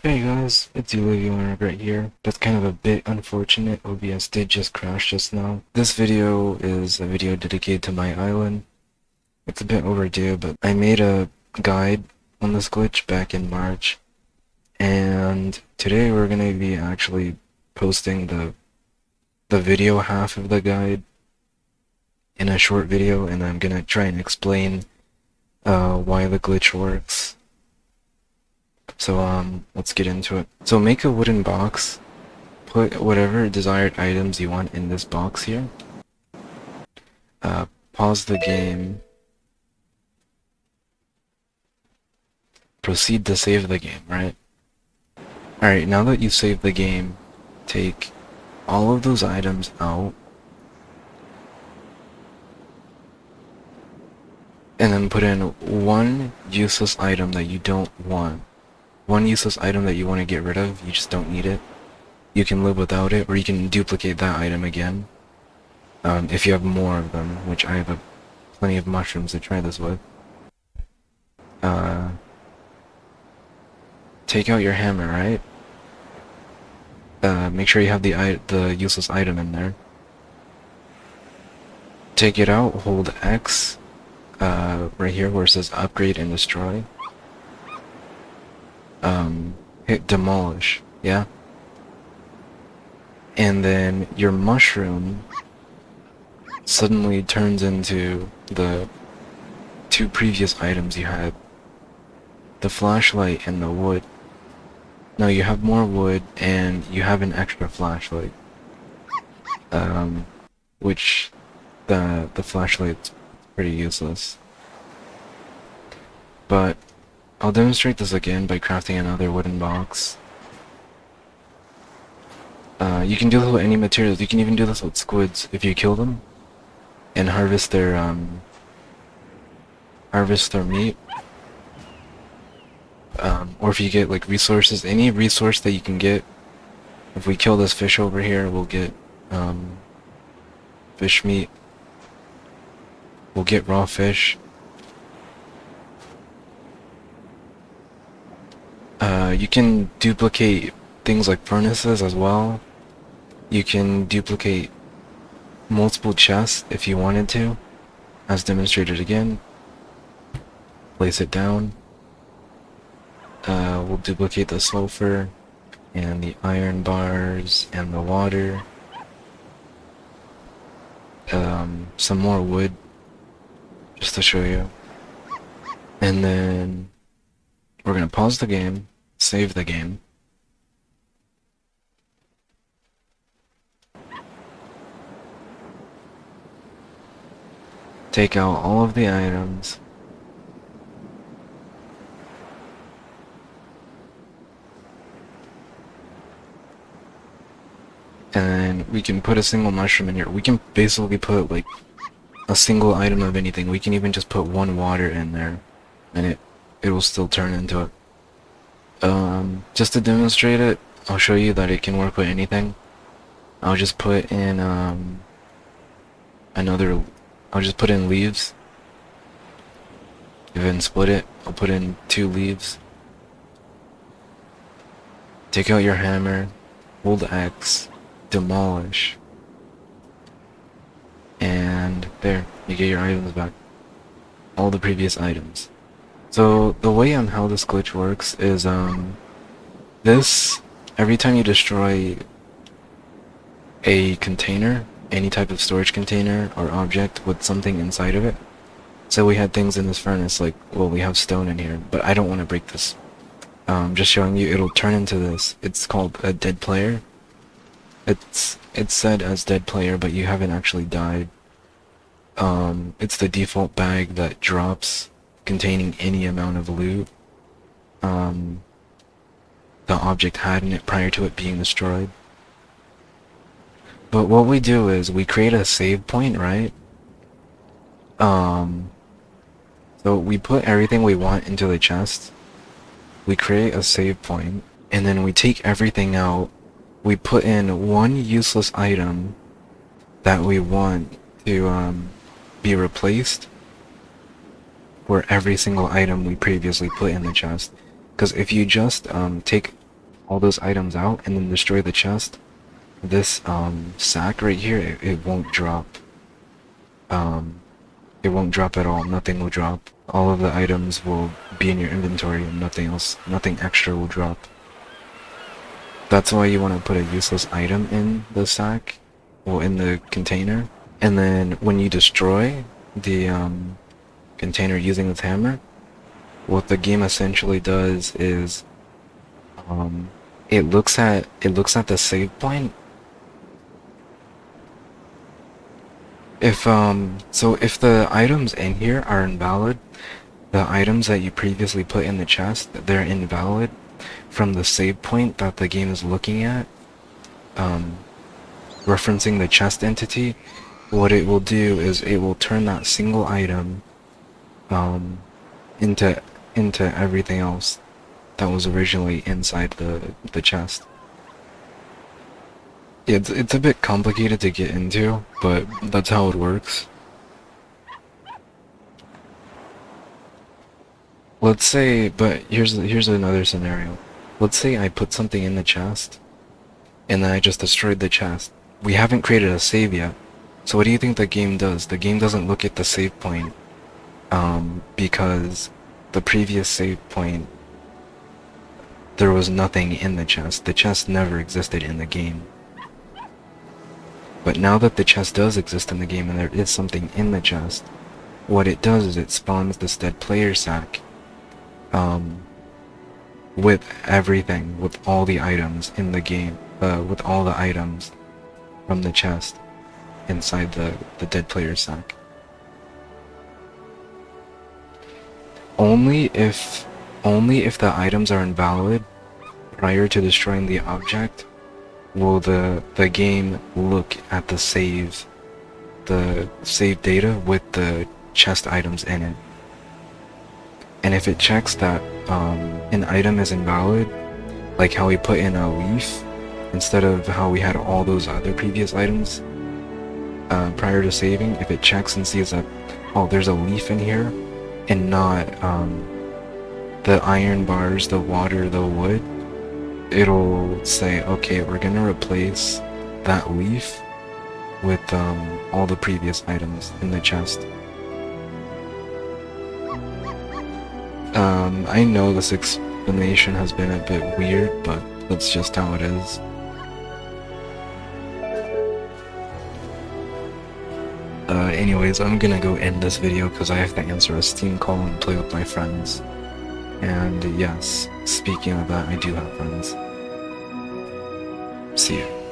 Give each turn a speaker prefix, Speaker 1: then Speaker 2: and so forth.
Speaker 1: Hey guys, it's Olivia right here. That's kind of a bit unfortunate. OBS did just crash just now. This video is a video dedicated to my island. It's a bit overdue, but I made a guide on this glitch back in March, and today we're gonna be actually posting the video half of the guide in a short video, and I'm gonna try and explain why the glitch works. So let's get into it. So make a wooden box. Put whatever desired items you want in this box here. Pause the game. Proceed to save the game, right? Alright, now that you've saved the game, take all of those items out. And then put in one useless item that you don't want. One useless item that you want to get rid of, you just don't need it. You can live without it, or you can duplicate that item again. If you have more of them, which I have plenty of mushrooms to try this with. Take out your hammer, right? Make sure you have the useless item in there. Take it out, hold X, right here where it says upgrade and destroy. Hit demolish, yeah? And then your mushroom suddenly turns into the two previous items you had. The flashlight and the wood. No, you have more wood and you have an extra flashlight. Which the flashlight's pretty useless. But I'll demonstrate this again by crafting another wooden box. You can do this with any materials. You can even do this with squids if you kill them and harvest their meat. Or if you get like resources, any resource that you can get. If we kill this fish over here, we'll get fish meat. We'll get raw fish. You can duplicate things like furnaces as well. You can duplicate multiple chests if you wanted to, as demonstrated again. Place it down. We'll duplicate the sulfur and the iron bars and the water. Some more wood, just to show you. And then we're gonna pause the game, save the game. Take out all of the items. And then we can put a single mushroom in here. We can basically put like a single item of anything. We can even just put one water in there and it will still turn into it. Just to demonstrate it, I'll show you that it can work with anything. I'll just put in I'll just put in leaves. And then split it. I'll put in 2 leaves. Take out your hammer, hold X, demolish, and there, you get your items back. All the previous items. So the way on how this glitch works is every time you destroy a container, any type of storage container or object with something inside of it. So we had things in this furnace, like, well, we have stone in here, but I don't want to break this. Just showing you, it'll turn into this. It's called a dead player. It's said as dead player, but you haven't actually died. It's the default bag that drops containing any amount of loot the object had in it prior to it being destroyed. But what we do is we create a save point, right? So we put everything we want into the chest. We create a save point, and then we take everything out. We put in one useless item that we want to be replaced for every single item we previously put in the chest. Because if you just take all those items out and then destroy the chest, this sack right here, it won't drop. Um, it won't drop at all. Nothing will drop. All of the items will be in your inventory and nothing else, nothing extra will drop. That's why you want to put a useless item in the sack, well, in the container. And then when you destroy the container using this hammer, what the game essentially does is it looks at the save point. If if the items in here are invalid, the items that you previously put in the chest, they're invalid from the save point that the game is looking at, referencing the chest entity. What it will do is it will turn that single item into everything else that was originally inside the chest. Yeah, it's a bit complicated to get into, but that's how it works. Let's say, but here's another scenario. Let's say I put something in the chest, and then I just destroyed the chest. We haven't created a save yet. So what do you think the game does? The game doesn't look at the save point, because the previous save point, there was nothing in the chest. The chest never existed in the game. But now that the chest does exist in the game and there is something in the chest, what it does is it spawns this dead player sack, with everything, with all the items in the game, with all the items from the chest inside the dead player sack. Only if the items are invalid prior to destroying the object will the game look at the save data with the chest items in it. And if it checks that an item is invalid, like how we put in a leaf instead of how we had all those other previous items prior to saving, if it checks and sees that, oh, there's a leaf in here and not the iron bars, the water, the wood, it'll say, okay, we're gonna replace that leaf with all the previous items in the chest. I know this explanation has been a bit weird, but that's just how it is. Anyways, I'm gonna go end this video because I have to answer a Steam call and play with my friends. And yes, speaking of that, I do have friends. See you.